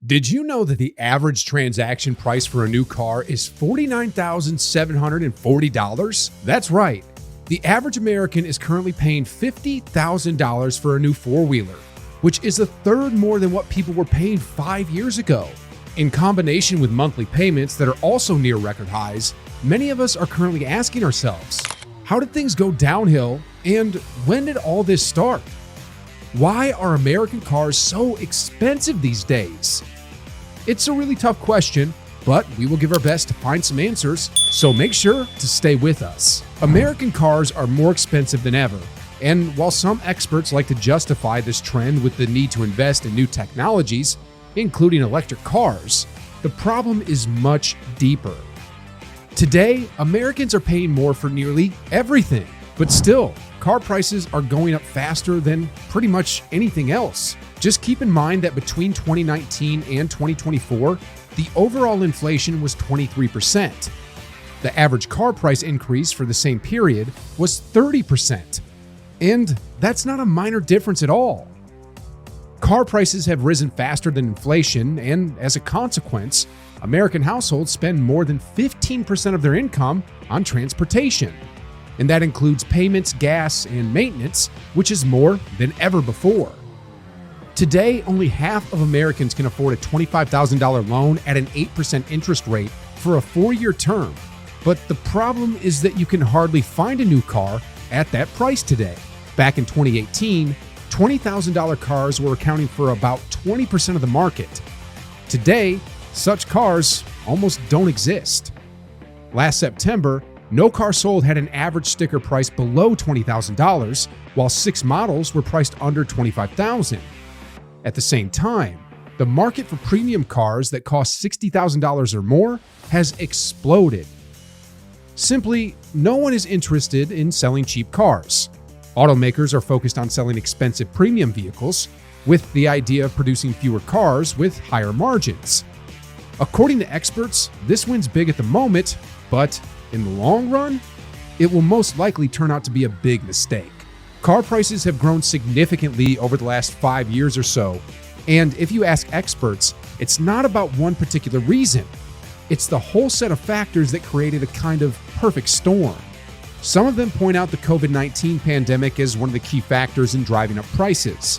Did you know that the average transaction price for a new car is $49,740? That's right. The average American is currently paying $50,000 for a new four-wheeler, which is a third more than what people were paying 5 years ago. In combination with monthly payments that are also near record highs, many of us are currently asking ourselves, how did things go downhill and when did all this start? Why are American cars so expensive these days? It's a really tough question, but we will give our best to find some answers, so make sure to stay with us. American cars are more expensive than ever, and while some experts like to justify this trend with the need to invest in new technologies, including electric cars, the problem is much deeper. Today, Americans are paying more for nearly everything, but still, car prices are going up faster than pretty much anything else. Just keep in mind that between 2019 and 2024, the overall inflation was 23%. The average car price increase for the same period was 30%. And that's not a minor difference at all. Car prices have risen faster than inflation, and as a consequence, American households spend more than 15% of their income on transportation. And that includes payments, gas, and maintenance, which is more than ever before. Today, only half of Americans can afford a $25,000 loan at an 8% interest rate for a 4-year term. But the problem is that you can hardly find a new car at that price today. Back in 2018, $20,000 cars were accounting for about 20% of the market. Today, such cars almost don't exist. Last September, no car sold had an average sticker price below $20,000, while 6 models were priced under $25,000. At the same time, the market for premium cars that cost $60,000 or more has exploded. Simply, no one is interested in selling cheap cars. Automakers are focused on selling expensive premium vehicles, with the idea of producing fewer cars with higher margins. According to experts, this wins big at the moment, but in the long run, it will most likely turn out to be a big mistake. Car prices have grown significantly over the last 5 years or so, and if you ask experts, it's not about one particular reason. It's the whole set of factors that created a kind of perfect storm. Some of them point out the COVID-19 pandemic as one of the key factors in driving up prices.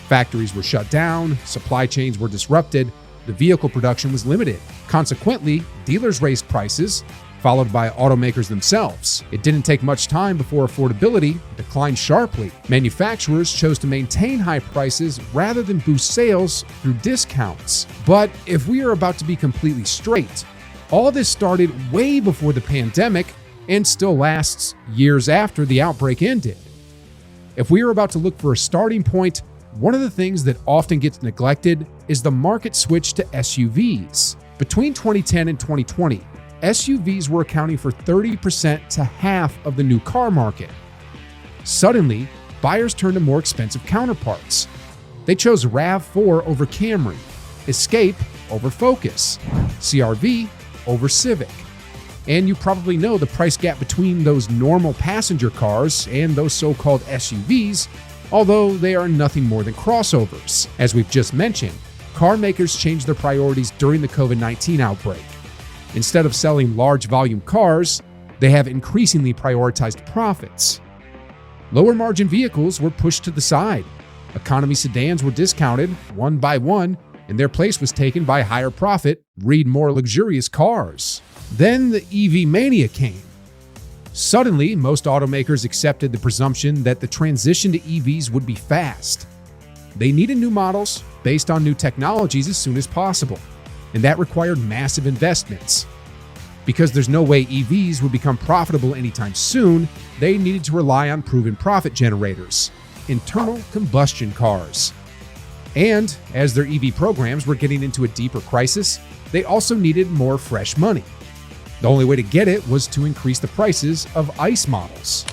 Factories were shut down, supply chains were disrupted, the vehicle production was limited. Consequently, dealers raised prices, followed by automakers themselves. It didn't take much time before affordability declined sharply. Manufacturers chose to maintain high prices rather than boost sales through discounts. But if we are about to be completely straight, all this started way before the pandemic and still lasts years after the outbreak ended. If we are about to look for a starting point, one of the things that often gets neglected is the market switch to SUVs. Between 2010 and 2020, SUVs were accounting for 30% to half of the new car market. Suddenly, buyers turned to more expensive counterparts. They chose RAV4 over Camry, Escape over Focus, CR-V over Civic. And you probably know the price gap between those normal passenger cars and those so-called SUVs, although they are nothing more than crossovers. As we've just mentioned, car makers changed their priorities during the COVID-19 outbreak. Instead of selling large volume cars, they have increasingly prioritized profits. Lower margin vehicles were pushed to the side. Economy sedans were discounted one by one, and their place was taken by higher profit, read more luxurious cars. Then the EV mania came. Suddenly, most automakers accepted the presumption that the transition to EVs would be fast. They needed new models based on new technologies as soon as possible, and that required massive investments. Because there's no way EVs would become profitable anytime soon, they needed to rely on proven profit generators, internal combustion cars. And as their EV programs were getting into a deeper crisis, they also needed more fresh money. The only way to get it was to increase the prices of ICE models.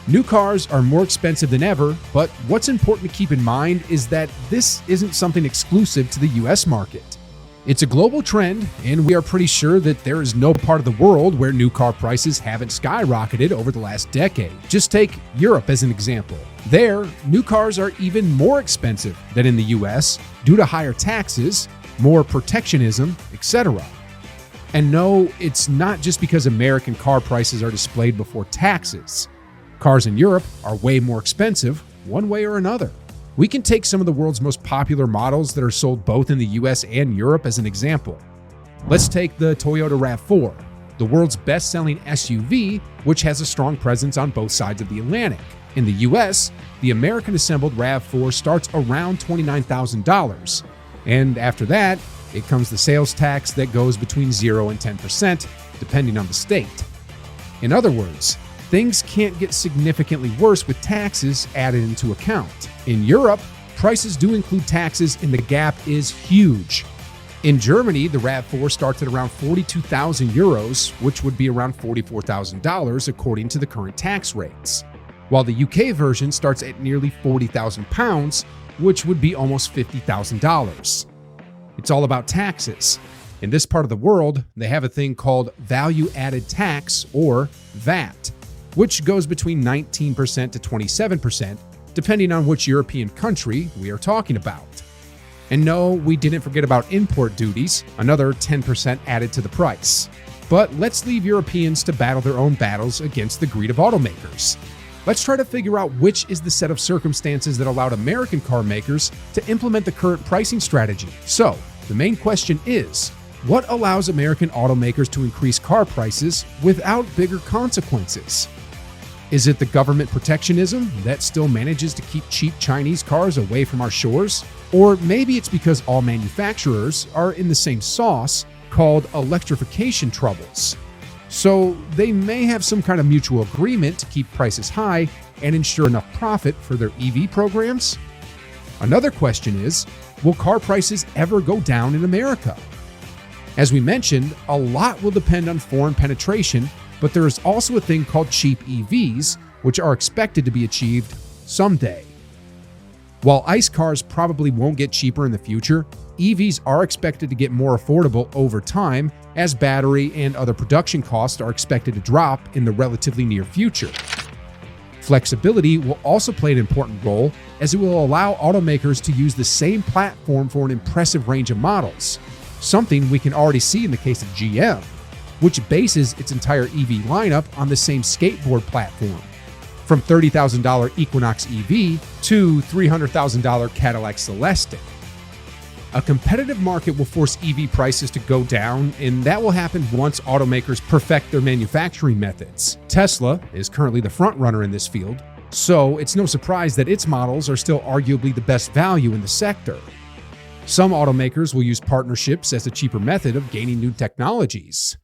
New cars are more expensive than ever, but what's important to keep in mind is that this isn't something exclusive to the US market. It's a global trend, and we are pretty sure that there is no part of the world where new car prices haven't skyrocketed over the last decade. Just take Europe as an example. There, new cars are even more expensive than in the US due to higher taxes, more protectionism, etc. And no, it's not just because American car prices are displayed before taxes. Cars in Europe are way more expensive, one way or another. We can take some of the world's most popular models that are sold both in the US and Europe as an example. Let's take the Toyota RAV4, the world's best-selling SUV, which has a strong presence on both sides of the Atlantic. In the US, the American-assembled RAV4 starts around $29,000, and after that, it comes the sales tax that goes between 0 and 10%, depending on the state. In other words, things can't get significantly worse with taxes added into account. In Europe, prices do include taxes and the gap is huge. In Germany, the RAV4 starts at around 42,000 euros, which would be around $44,000 according to the current tax rates, while the UK version starts at nearly 40,000 pounds, which would be almost $50,000. It's all about taxes. In this part of the world, they have a thing called value-added tax, or VAT, which goes between 19% to 27%, depending on which European country we are talking about. And no, we didn't forget about import duties, another 10% added to the price. But let's leave Europeans to battle their own battles against the greed of automakers. Let's try to figure out which is the set of circumstances that allowed American car makers to implement the current pricing strategy. So, the main question is, what allows American automakers to increase car prices without bigger consequences? Is it the government protectionism that still manages to keep cheap Chinese cars away from our shores? Or maybe it's because all manufacturers are in the same sauce called electrification troubles. So they may have some kind of mutual agreement to keep prices high and ensure enough profit for their EV programs? Another question is, will car prices ever go down in America? As we mentioned, a lot will depend on foreign penetration, but there is also a thing called cheap EVs, which are expected to be achieved someday. While ICE cars probably won't get cheaper in the future, EVs are expected to get more affordable over time as battery and other production costs are expected to drop in the relatively near future. Flexibility will also play an important role as it will allow automakers to use the same platform for an impressive range of models, something we can already see in the case of GM, which bases its entire EV lineup on the same skateboard platform, from $30,000 Equinox EV to $300,000 Cadillac Celestiq. A competitive market will force EV prices to go down, and that will happen once automakers perfect their manufacturing methods. Tesla is currently the front runner in this field, so it's no surprise that its models are still arguably the best value in the sector. Some automakers will use partnerships as a cheaper method of gaining new technologies.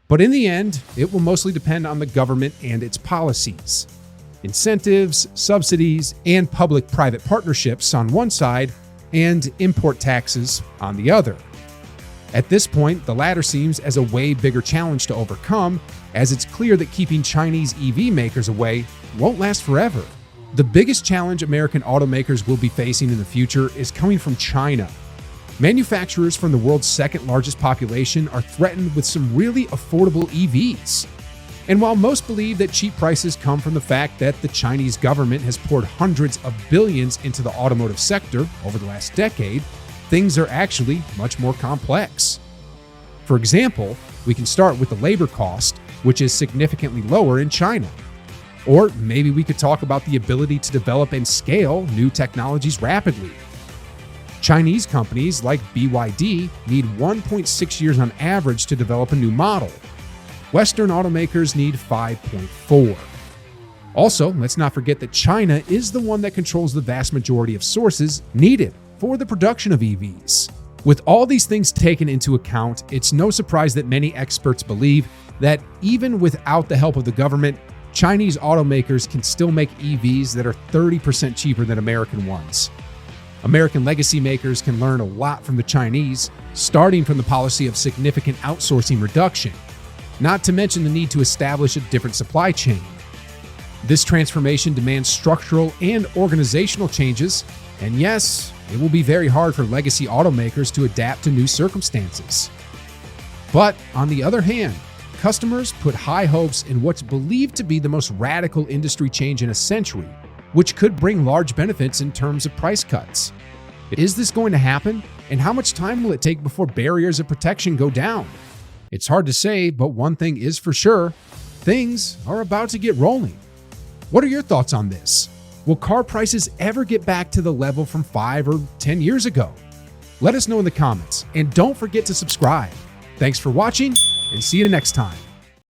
But in the end, it will mostly depend on the government and its policies. Incentives, subsidies, and public-private partnerships on one side, and import taxes on the other. At this point, the latter seems as a way bigger challenge to overcome, as it's clear that keeping Chinese EV makers away won't last forever. The biggest challenge American automakers will be facing in the future is coming from China. Manufacturers from the world's second largest population are threatened with some really affordable EVs. And while most believe that cheap prices come from the fact that the Chinese government has poured hundreds of billions into the automotive sector over the last decade, things are actually much more complex. For example, we can start with the labor cost, which is significantly lower in China. Or maybe we could talk about the ability to develop and scale new technologies rapidly. Chinese companies like BYD need 1.6 years on average to develop a new model. Western automakers need 5.4. Also, let's not forget that China is the one that controls the vast majority of sources needed for the production of EVs. With all these things taken into account, it's no surprise that many experts believe that even without the help of the government, Chinese automakers can still make EVs that are 30% cheaper than American ones. American legacy makers can learn a lot from the Chinese, starting from the policy of significant outsourcing reduction, not to mention the need to establish a different supply chain. This transformation demands structural and organizational changes, and yes, it will be very hard for legacy automakers to adapt to new circumstances. But on the other hand, customers put high hopes in what's believed to be the most radical industry change in a century, which could bring large benefits in terms of price cuts. Is this going to happen? And how much time will it take before barriers of protection go down? It's hard to say, but one thing is for sure, things are about to get rolling. What are your thoughts on this? Will car prices ever get back to the level from 5 or 10 years ago? Let us know in the comments, and don't forget to subscribe. Thanks for watching, and see you next time.